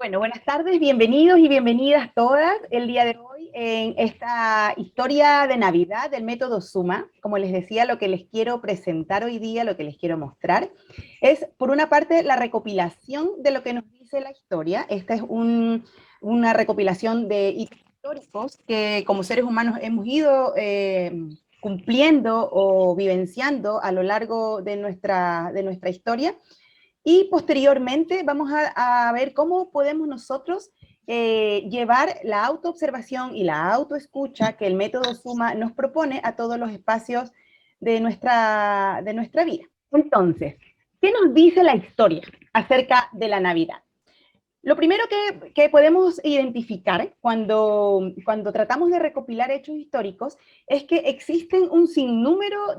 Bueno, buenas tardes, bienvenidos y bienvenidas todas el día de hoy en esta historia de Navidad del método Suma. Como les decía, lo que les quiero presentar hoy día, lo que les quiero mostrar, es por una parte la recopilación de lo que nos dice la historia. Esta es una recopilación de hitos históricos que como seres humanos hemos ido cumpliendo o vivenciando a lo largo de nuestra historia. Y posteriormente vamos a ver cómo podemos nosotros llevar la autoobservación y la autoescucha que el método Suma nos propone a todos los espacios de nuestra vida. Entonces, ¿qué nos dice la historia acerca de la Navidad? Lo primero que podemos identificar cuando tratamos de recopilar hechos históricos es que existen un sinnúmero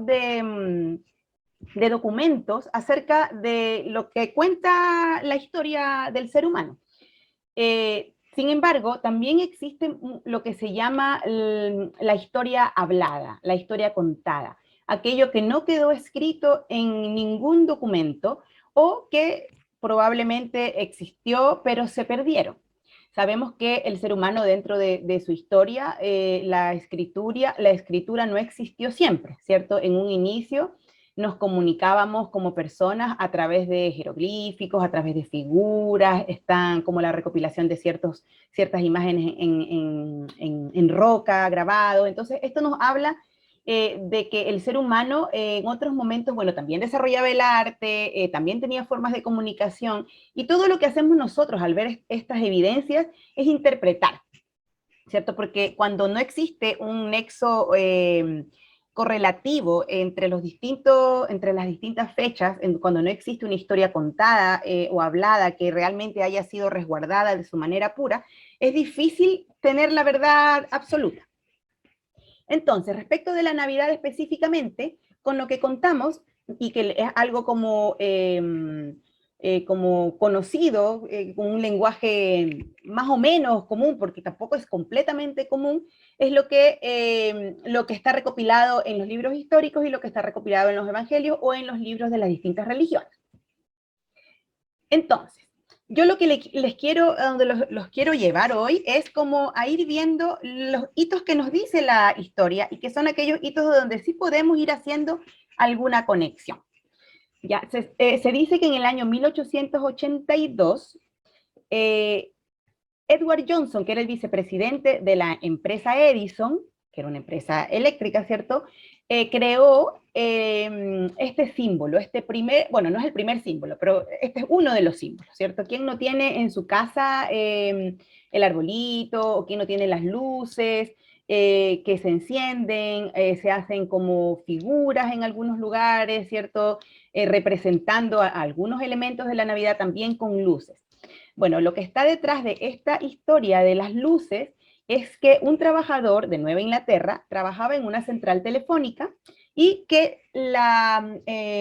de documentos acerca de lo que cuenta la historia del ser humano. Sin embargo, también existe lo que se llama la historia hablada, la historia contada, aquello que no quedó escrito en ningún documento o que probablemente existió, pero se perdieron. Sabemos que el ser humano dentro de su historia, la escritura no existió siempre, ¿cierto? En un inicio nos comunicábamos como personas a través de jeroglíficos, a través de figuras, están como la recopilación de ciertas imágenes en roca, grabado. Entonces, esto nos habla de que el ser humano en otros momentos, bueno, también desarrollaba el arte, también tenía formas de comunicación, y todo lo que hacemos nosotros al ver estas evidencias es interpretar, ¿cierto? Porque cuando no existe un nexo correlativo entre las distintas fechas, cuando no existe una historia contada o hablada que realmente haya sido resguardada de su manera pura, es difícil tener la verdad absoluta. Entonces, respecto de la Navidad específicamente, con lo que contamos, y que es algo como conocido, con un lenguaje más o menos común, porque tampoco es completamente común, es lo que está recopilado en los libros históricos y lo que está recopilado en los evangelios o en los libros de las distintas religiones. Entonces, yo lo que les quiero, donde los quiero llevar hoy es como a ir viendo los hitos que nos dice la historia y que son aquellos hitos donde sí podemos ir haciendo alguna conexión. Ya, se dice que en el año 1882, Edward Johnson, que era el vicepresidente de la empresa Edison, que era una empresa eléctrica, ¿cierto? Creó este símbolo, bueno, no es el primer símbolo, pero este es uno de los símbolos, ¿cierto? ¿Quién no tiene en su casa el arbolito, o quién no tiene las luces que se encienden, se hacen como figuras en algunos lugares, ¿cierto? Representando a algunos elementos de la Navidad también con luces. Bueno, lo que está detrás de esta historia de las luces es que un trabajador de Nueva Inglaterra trabajaba en una central telefónica y que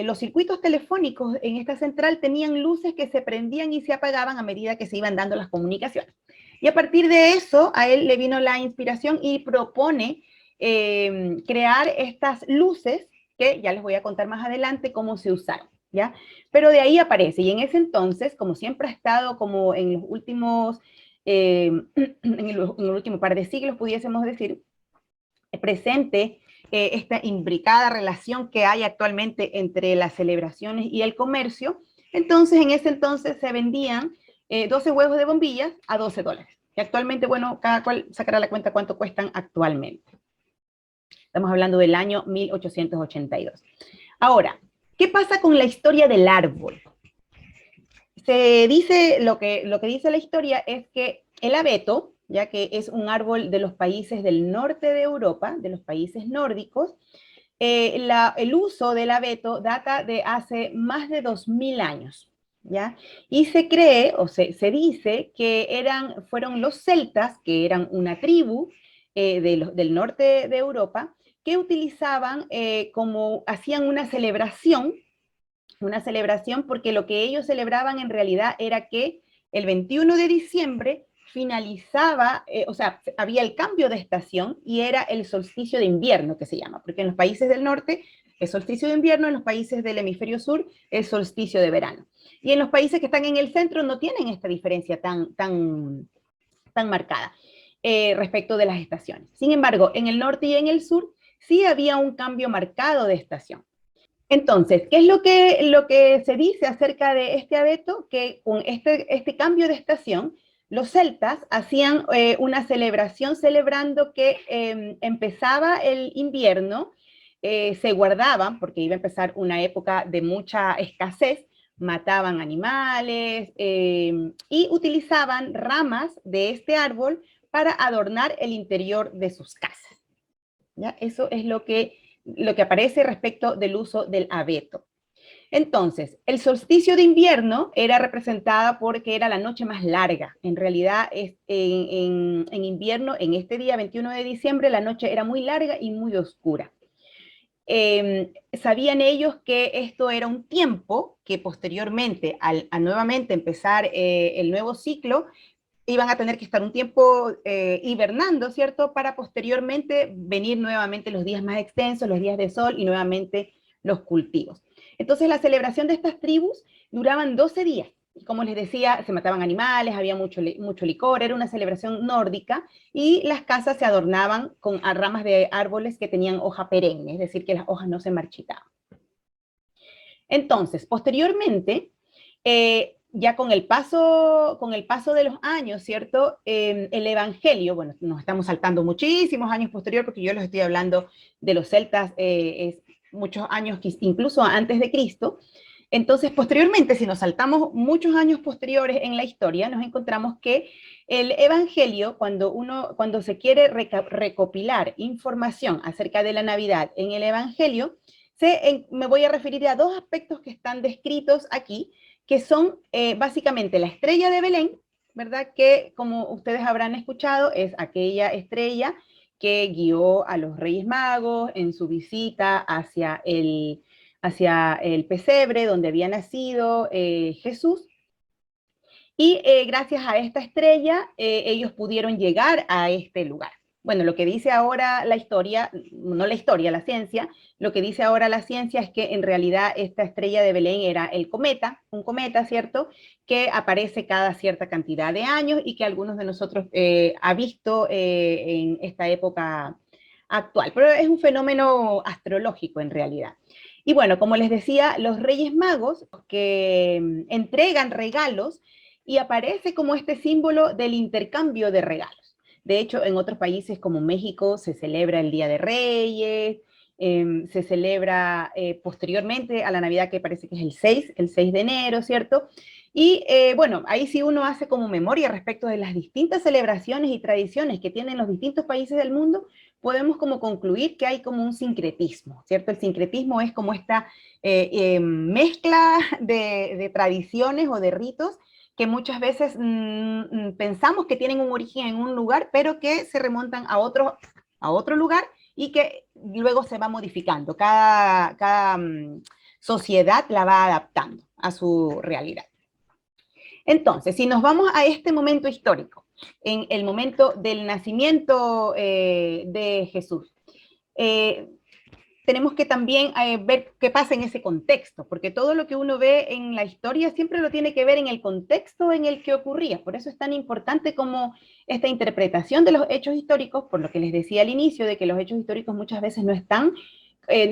los circuitos telefónicos en esta central tenían luces que se prendían y se apagaban a medida que se iban dando las comunicaciones. Y a partir de eso, a él le vino la inspiración y propone crear estas luces que ya les voy a contar más adelante cómo se usaron, ¿ya? Pero de ahí aparece, y en ese entonces, como siempre ha estado como en los últimos, en el último par de siglos, pudiésemos decir, presente esta imbricada relación que hay actualmente entre las celebraciones y el comercio. Entonces, en ese entonces se vendían 12 huevos de bombillas a $12. Que actualmente, bueno, cada cual sacará la cuenta cuánto cuestan actualmente. Estamos hablando del año 1882. Ahora, ¿qué pasa con la historia del árbol? Se dice, lo que dice la historia es que el abeto, ya que es un árbol de los países del norte de Europa, de los países nórdicos, el uso del abeto data de hace más de 2000 años, ¿ya? Y se cree, o se dice, que fueron los celtas, que eran una tribu del norte de Europa, que utilizaban hacían una celebración porque lo que ellos celebraban en realidad era que el 21 de diciembre finalizaba, o sea, había el cambio de estación y era el solsticio de invierno que se llama, porque en los países del norte es solsticio de invierno, en los países del hemisferio sur es solsticio de verano. Y en los países que están en el centro no tienen esta diferencia tan marcada respecto de las estaciones. Sin embargo, en el norte y en el sur sí había un cambio marcado de estación. Entonces, ¿qué es lo que se dice acerca de este abeto? Que con este cambio de estación, los celtas hacían una celebración celebrando que empezaba el invierno, se guardaban, porque iba a empezar una época de mucha escasez, mataban animales y utilizaban ramas de este árbol para adornar el interior de sus casas. ¿Ya? Eso es lo que aparece respecto del uso del abeto. Entonces, el solsticio de invierno era representada porque era la noche más larga. En realidad, en invierno, en este día 21 de diciembre, la noche era muy larga y muy oscura. Sabían ellos que esto era un tiempo que posteriormente, a nuevamente empezar el nuevo ciclo, iban a tener que estar un tiempo hibernando, ¿cierto? Para posteriormente venir nuevamente los días más extensos, los días de sol y nuevamente los cultivos. Entonces la celebración de estas tribus duraban 12 días. Como les decía, se mataban animales, había mucho licor, era una celebración nórdica y las casas se adornaban con ramas de árboles que tenían hoja perenne, es decir, que las hojas no se marchitaban. Entonces, posteriormente, ya con el paso de los años, ¿cierto? El Evangelio, bueno, nos estamos saltando muchísimos años posterior, porque yo les estoy hablando de los celtas muchos años, incluso antes de Cristo. Entonces, posteriormente, si nos saltamos muchos años posteriores en la historia, nos encontramos que el Evangelio, cuando se quiere recopilar información acerca de la Navidad en el Evangelio, me voy a referir a dos aspectos que están descritos aquí, que son básicamente la estrella de Belén, ¿verdad? Que como ustedes habrán escuchado, es aquella estrella que guió a los Reyes Magos en su visita hacia el pesebre donde había nacido Jesús. Y gracias a esta estrella, ellos pudieron llegar a este lugar. Bueno, lo que dice ahora la historia, no la historia, la ciencia, lo que dice ahora la ciencia es que en realidad esta estrella de Belén era el cometa, un cometa, ¿cierto? Que aparece cada cierta cantidad de años y que algunos de nosotros ha visto en esta época actual. Pero es un fenómeno astrológico en realidad. Y bueno, como les decía, los Reyes Magos que entregan regalos y aparece como este símbolo del intercambio de regalos. De hecho, en otros países como México se celebra el Día de Reyes, se celebra posteriormente a la Navidad, que parece que es el 6 de enero, ¿cierto? Y bueno, ahí sí uno hace como memoria respecto de las distintas celebraciones y tradiciones que tienen los distintos países del mundo, podemos como concluir que hay como un sincretismo, ¿cierto? El sincretismo es como esta mezcla de tradiciones o de ritos que muchas veces pensamos que tienen un origen en un lugar, pero que se remontan a otro lugar y que luego se va modificando. Cada sociedad la va adaptando a su realidad. Entonces, si nos vamos a este momento histórico, en el momento del nacimiento de Jesús, tenemos que también ver qué pasa en ese contexto, porque todo lo que uno ve en la historia siempre lo tiene que ver en el contexto en el que ocurría. Por eso es tan importante como esta interpretación de los hechos históricos, por lo que les decía al inicio, de que los hechos históricos muchas veces no están,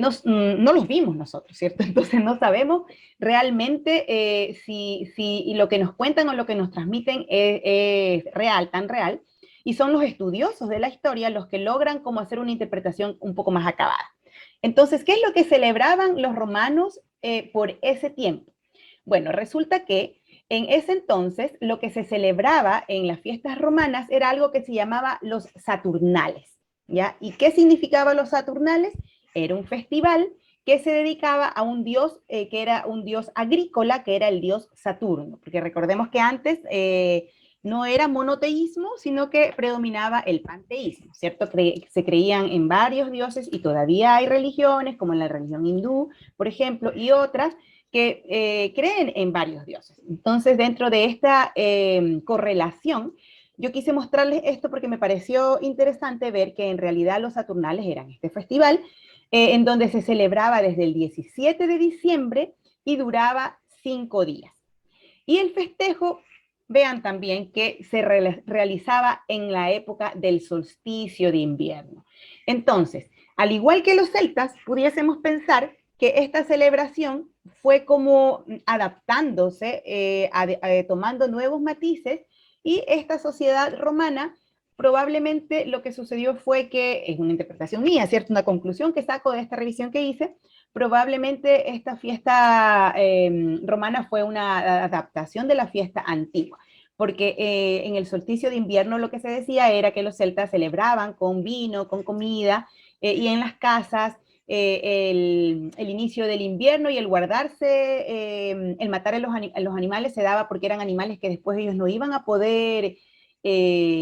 no los vimos nosotros, ¿cierto? Entonces no sabemos realmente si lo que nos cuentan o lo que nos transmiten es real, tan real, y son los estudiosos de la historia los que logran como hacer una interpretación un poco más acabada. Entonces, ¿qué es lo que celebraban los romanos por ese tiempo? Bueno, resulta que en ese entonces lo que se celebraba en las fiestas romanas era algo que se llamaba los Saturnales, ¿ya? ¿Y qué significaba los Saturnales? Era un festival que se dedicaba a un dios que era un dios agrícola, que era el dios Saturno, porque recordemos que antes no era monoteísmo, sino que predominaba el panteísmo, ¿cierto? Se creían en varios dioses y todavía hay religiones, como la religión hindú, por ejemplo, y otras que creen en varios dioses. Entonces, dentro de esta correlación, yo quise mostrarles esto porque me pareció interesante ver que en realidad los Saturnales eran este festival en donde se celebraba desde el 17 de diciembre y duraba 5 días. Y el festejo, vean también que se realizaba en la época del solsticio de invierno. Entonces, al igual que los celtas, pudiésemos pensar que esta celebración fue como adaptándose, tomando nuevos matices, y esta sociedad romana probablemente lo que sucedió fue que, es una interpretación mía, ¿cierto? Una conclusión que saco de esta revisión que hice, probablemente esta fiesta romana fue una adaptación de la fiesta antigua, porque en el solsticio de invierno lo que se decía era que los celtas celebraban con vino, con comida, y en las casas el inicio del invierno y el guardarse, el matar a los animales se daba porque eran animales que después ellos no iban a poder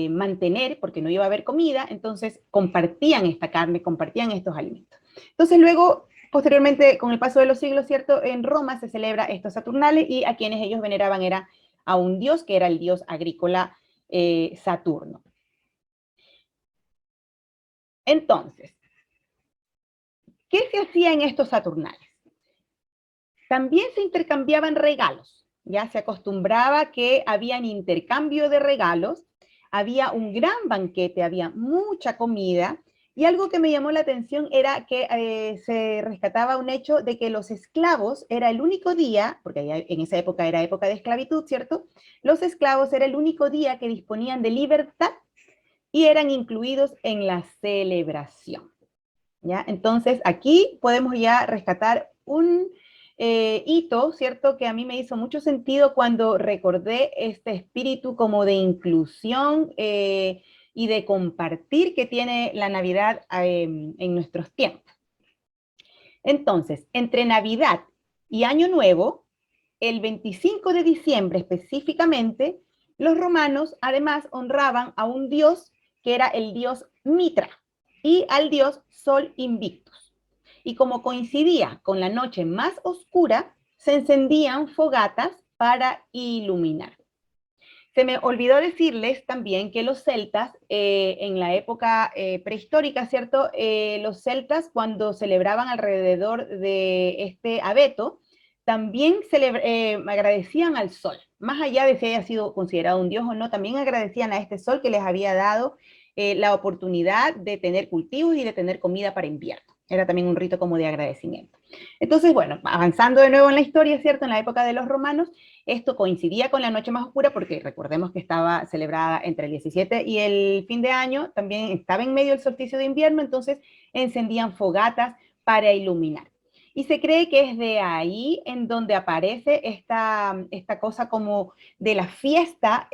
mantener porque no iba a haber comida, entonces compartían esta carne, compartían estos alimentos. Entonces luego, posteriormente, con el paso de los siglos, ¿cierto? En Roma se celebra estos Saturnales y a quienes ellos veneraban era a un dios que era el dios agrícola Saturno. Entonces, ¿qué se hacía en estos Saturnales? También se intercambiaban regalos, ya se acostumbraba que habían intercambio de regalos, había un gran banquete, había mucha comida, y algo que me llamó la atención era que se rescataba un hecho de que los esclavos era el único día, porque en esa época era época de esclavitud, ¿cierto? Los esclavos era el único día que disponían de libertad y eran incluidos en la celebración, ¿ya? Entonces aquí podemos ya rescatar un hito, ¿cierto? Que a mí me hizo mucho sentido cuando recordé este espíritu como de inclusión y de compartir que tiene la Navidad en nuestros tiempos. Entonces, entre Navidad y Año Nuevo, el 25 de diciembre específicamente, los romanos además honraban a un dios que era el dios Mitra y al dios Sol Invictus. Y como coincidía con la noche más oscura, se encendían fogatas para iluminar. Se me olvidó decirles también que los celtas, en la época prehistórica, ¿cierto? Los celtas, cuando celebraban alrededor de este abeto, también agradecían al sol. Más allá de si haya sido considerado un dios o no, también agradecían a este sol que les había dado la oportunidad de tener cultivos y de tener comida para invierno. Era también un rito como de agradecimiento. Entonces, bueno, avanzando de nuevo en la historia, ¿cierto? En la época de los romanos, esto coincidía con la noche más oscura porque recordemos que estaba celebrada entre el 17 y el fin de año, también estaba en medio del solsticio de invierno, entonces encendían fogatas para iluminar. Y se cree que es de ahí en donde aparece esta cosa como de la fiesta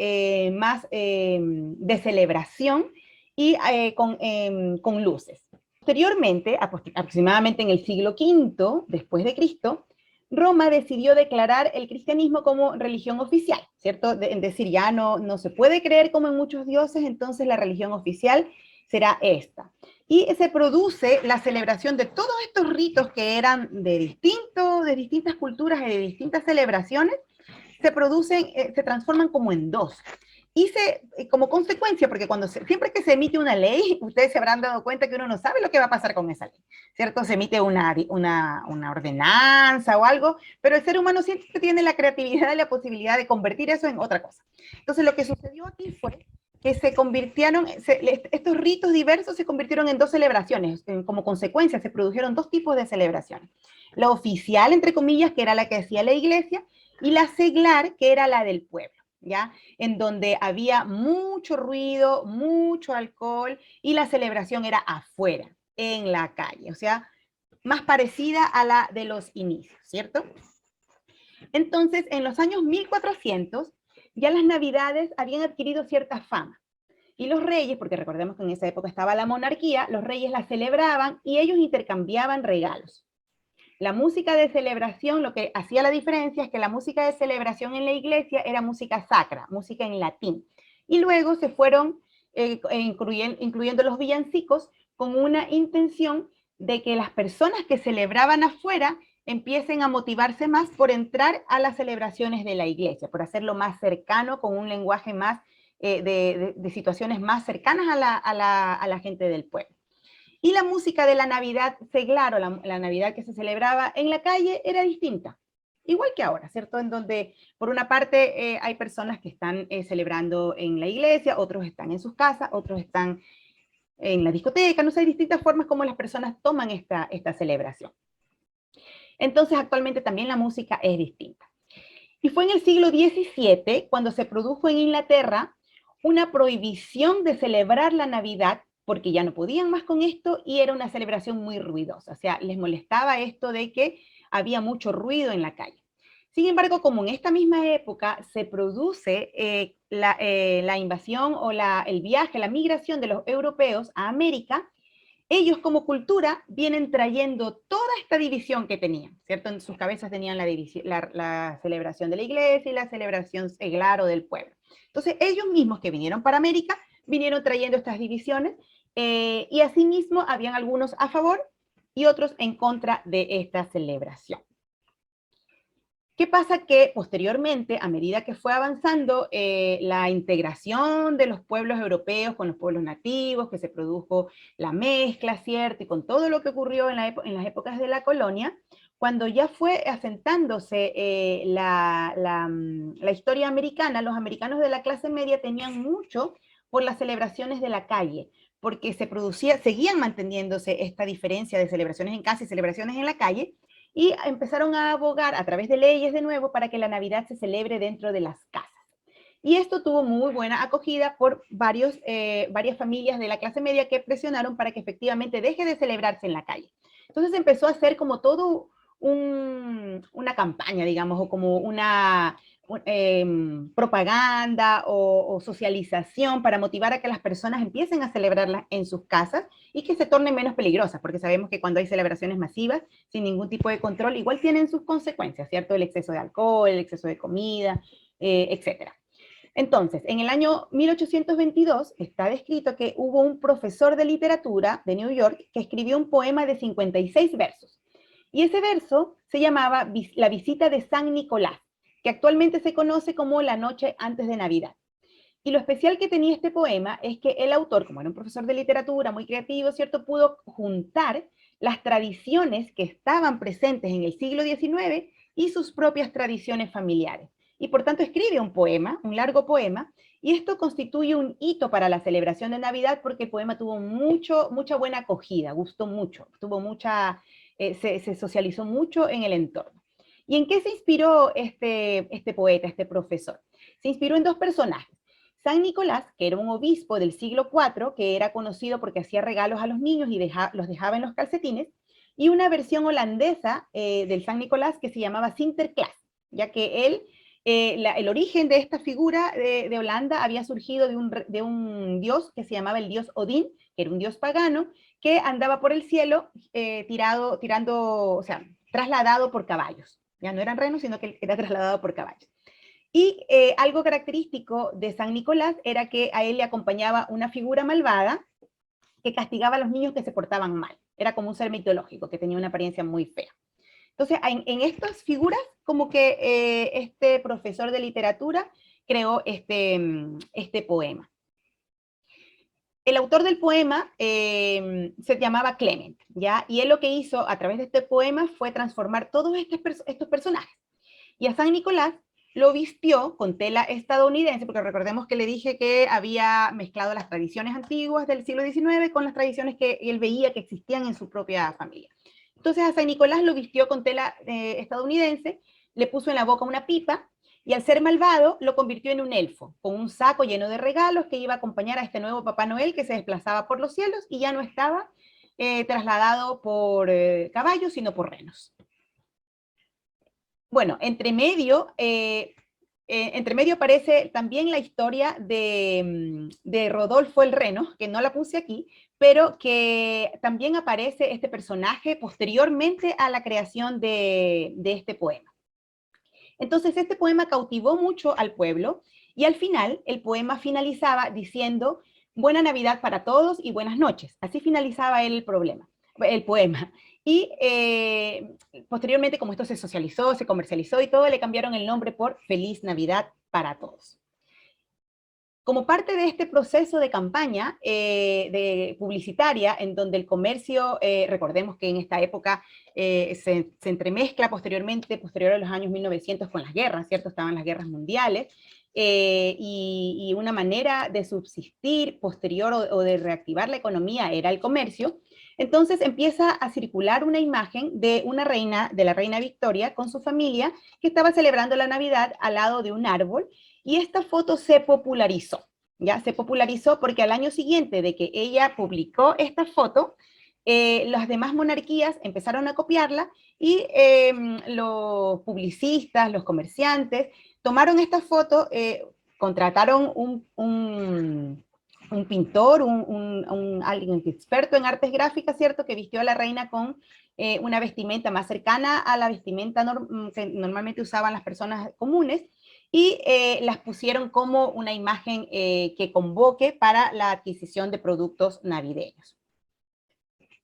más de celebración y con luces. Posteriormente, aproximadamente en el siglo V después de Cristo, Roma decidió declarar el cristianismo como religión oficial, ¿cierto? Es decir, ya no se puede creer como en muchos dioses, entonces la religión oficial será esta. Y se produce la celebración de todos estos ritos que eran de distintas culturas y de distintas celebraciones, se transforman como en dos. Y como consecuencia, porque siempre que se emite una ley, ustedes se habrán dado cuenta que uno no sabe lo que va a pasar con esa ley, ¿cierto? Se emite una ordenanza o algo, pero el ser humano siempre tiene la creatividad y la posibilidad de convertir eso en otra cosa. Entonces, lo que sucedió aquí fue que estos ritos diversos se convirtieron en dos celebraciones. Como consecuencia, se produjeron dos tipos de celebraciones. La oficial, entre comillas, que era la que hacía la iglesia, y la seglar, que era la del pueblo, ¿ya? En donde había mucho ruido, mucho alcohol, y la celebración era afuera, en la calle, o sea, más parecida a la de los inicios, ¿cierto? Entonces, en los años 1400, ya las navidades habían adquirido cierta fama. Y los reyes, porque recordemos que en esa época estaba la monarquía, los reyes las celebraban y ellos intercambiaban regalos. La música de celebración, lo que hacía la diferencia es que la música de celebración en la iglesia era música sacra, música en latín. Y luego se fueron incluyendo los villancicos con una intención de que las personas que celebraban afuera empiecen a motivarse más por entrar a las celebraciones de la iglesia, por hacerlo más cercano, con un lenguaje más de situaciones más cercanas a la gente del pueblo. Y la música de la Navidad seglar, o la Navidad que se celebraba en la calle, era distinta. Igual que ahora, ¿cierto? En donde, por una parte, hay personas que están celebrando en la iglesia, otros están en sus casas, otros están en la discoteca, no sé, hay distintas formas como las personas toman esta celebración. Entonces, actualmente también la música es distinta. Y fue en el siglo XVII cuando se produjo en Inglaterra una prohibición de celebrar la Navidad, porque ya no podían más con esto y era una celebración muy ruidosa. O sea, les molestaba esto de que había mucho ruido en la calle. Sin embargo, como en esta misma época se produce la invasión o el viaje, la migración de los europeos a América, ellos como cultura vienen trayendo toda esta división que tenían, ¿cierto? En sus cabezas tenían la celebración de la iglesia y la celebración seglar o del pueblo. Entonces, ellos mismos que vinieron para América, vinieron trayendo estas divisiones y asimismo habían algunos a favor y otros en contra de esta celebración. ¿Qué pasa? Que posteriormente, a medida que fue avanzando la integración de los pueblos europeos con los pueblos nativos, que se produjo la mezcla, ¿cierto? Y con todo lo que ocurrió en las épocas de la colonia, cuando ya fue asentándose la historia americana, los americanos de la clase media tenían mucho por las celebraciones de la calle, porque seguían manteniéndose esta diferencia de celebraciones en casa y celebraciones en la calle, y empezaron a abogar a través de leyes de nuevo para que la Navidad se celebre dentro de las casas. Y esto tuvo muy buena acogida por varias familias de la clase media que presionaron para que efectivamente deje de celebrarse en la calle. Entonces empezó a ser como todo una campaña, digamos, o como una propaganda o socialización para motivar a que las personas empiecen a celebrarlas en sus casas y que se tornen menos peligrosas, porque sabemos que cuando hay celebraciones masivas, sin ningún tipo de control, igual tienen sus consecuencias, ¿cierto? El exceso de alcohol, el exceso de comida, etcétera. Entonces, en el año 1822 está descrito que hubo un profesor de literatura de New York que escribió un poema de 56 versos. Y ese verso se llamaba La visita de San Nicolás, que actualmente se conoce como La noche antes de Navidad. Y lo especial que tenía este poema es que el autor, como era un profesor de literatura muy creativo, ¿cierto?, pudo juntar las tradiciones que estaban presentes en el siglo XIX y sus propias tradiciones familiares. Y por tanto escribe un poema, un largo poema, y esto constituye un hito para la celebración de Navidad porque el poema tuvo mucha buena acogida, gustó mucho, se socializó mucho en el entorno. ¿Y en qué se inspiró este poeta, este profesor? Se inspiró en dos personajes. San Nicolás, que era un obispo del siglo IV, que era conocido porque hacía regalos a los niños y los dejaba en los calcetines, y una versión holandesa del San Nicolás que se llamaba Sinterklaas, ya que el origen de esta figura de Holanda había surgido de un dios que se llamaba el dios Odín, que era un dios pagano, que andaba por el cielo o sea, trasladado por caballos. Ya no eran renos, sino que era trasladado por caballos. Y algo característico de San Nicolás era que a él le acompañaba una figura malvada que castigaba a los niños que se portaban mal. Era como un ser mitológico que tenía una apariencia muy fea. Entonces, en estas figuras, como que este profesor de literatura creó este poema. El autor del poema se llamaba Clement, ¿ya? Y él lo que hizo a través de este poema fue transformar todos estos personajes. Y a San Nicolás lo vistió con tela estadounidense, porque recordemos que le dije que había mezclado las tradiciones antiguas del siglo XIX con las tradiciones que él veía que existían en su propia familia. Entonces a San Nicolás lo vistió con tela estadounidense, le puso en la boca una pipa, y al ser malvado lo convirtió en un elfo, con un saco lleno de regalos que iba a acompañar a este nuevo Papá Noel que se desplazaba por los cielos y ya no estaba trasladado por caballos, sino por renos. Bueno, entre medio aparece también la historia de Rodolfo el Reno, que no la puse aquí, pero que también aparece este personaje posteriormente a la creación de este poema. Entonces, este poema cautivó mucho al pueblo y al final el poema finalizaba diciendo buena Navidad para todos y buenas noches. Así finalizaba el poema. Y posteriormente, como esto se socializó, se comercializó y todo, le cambiaron el nombre por Feliz Navidad para todos. Como parte de este proceso de campaña publicitaria, en donde el comercio, recordemos que en esta época se entremezcla posterior a los años 1900 con las guerras, ¿cierto? Estaban las guerras mundiales, y una manera de subsistir posterior o de reactivar la economía era el comercio. Entonces empieza a circular una imagen de una reina, de la reina Victoria, con su familia, que estaba celebrando la Navidad al lado de un árbol, y esta foto se popularizó, ¿ya? Se popularizó porque al año siguiente de que ella publicó esta foto, las demás monarquías empezaron a copiarla y los publicistas, los comerciantes, tomaron esta foto, contrataron un pintor, alguien experto en artes gráficas, ¿cierto? Que vistió a la reina con una vestimenta más cercana a la vestimenta que normalmente usaban las personas comunes, y las pusieron como una imagen que convoque para la adquisición de productos navideños.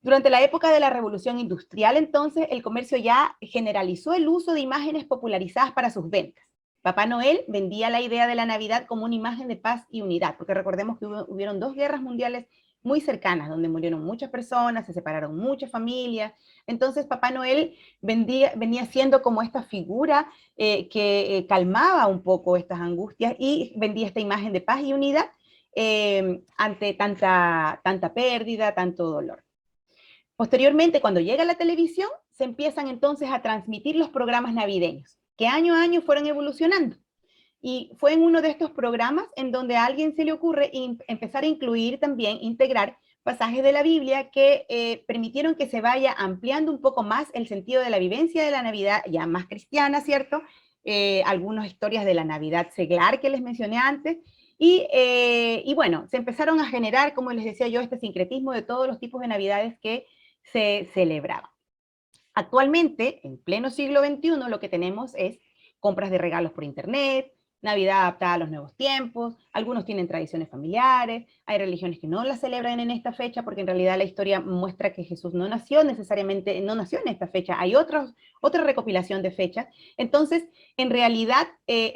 Durante la época de la Revolución Industrial, entonces, el comercio ya generalizó el uso de imágenes popularizadas para sus ventas. Papá Noel vendía la idea de la Navidad como una imagen de paz y unidad, porque recordemos que hubieron dos guerras mundiales muy cercanas, donde murieron muchas personas, se separaron muchas familias. Entonces, Papá Noel venía siendo como esta figura que calmaba un poco estas angustias y vendía esta imagen de paz y unidad ante tanta pérdida, tanto dolor. Posteriormente, cuando llega la televisión, se empiezan entonces a transmitir los programas navideños, que año a año fueron evolucionando. Y fue en uno de estos programas en donde a alguien se le ocurre empezar a incluir también, integrar pasajes de la Biblia que permitieron que se vaya ampliando un poco más el sentido de la vivencia de la Navidad, ya más cristiana, ¿cierto? Algunas historias de la Navidad seglar que les mencioné antes, y bueno, se empezaron a generar, como les decía yo, este sincretismo de todos los tipos de Navidades que se celebraban. Actualmente, en pleno siglo XXI, lo que tenemos es compras de regalos por internet, Navidad adaptada a los nuevos tiempos, algunos tienen tradiciones familiares, hay religiones que no las celebran en esta fecha porque en realidad la historia muestra que Jesús no nació necesariamente, no nació en esta fecha, hay otra recopilación de fechas. Entonces, en realidad,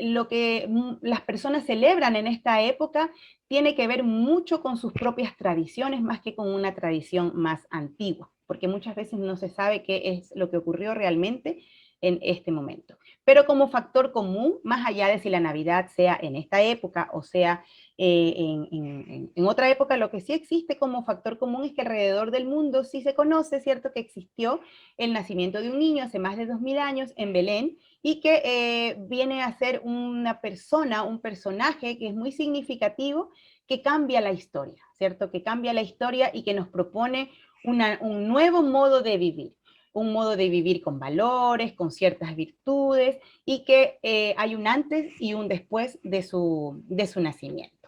lo que las personas celebran en esta época tiene que ver mucho con sus propias tradiciones más que con una tradición más antigua, porque muchas veces no se sabe qué es lo que ocurrió realmente en este momento. Pero como factor común, más allá de si la Navidad sea en esta época o sea en otra época, lo que sí existe como factor común es que alrededor del mundo sí se conoce, ¿cierto?, que existió el nacimiento de un niño hace más de 2000 años en Belén, y que viene a ser una persona, un personaje que es muy significativo, que cambia la historia, ¿cierto? Que cambia la historia y que nos propone un nuevo modo de vivir, un modo de vivir con valores, con ciertas virtudes, y que hay un antes y un después de su nacimiento.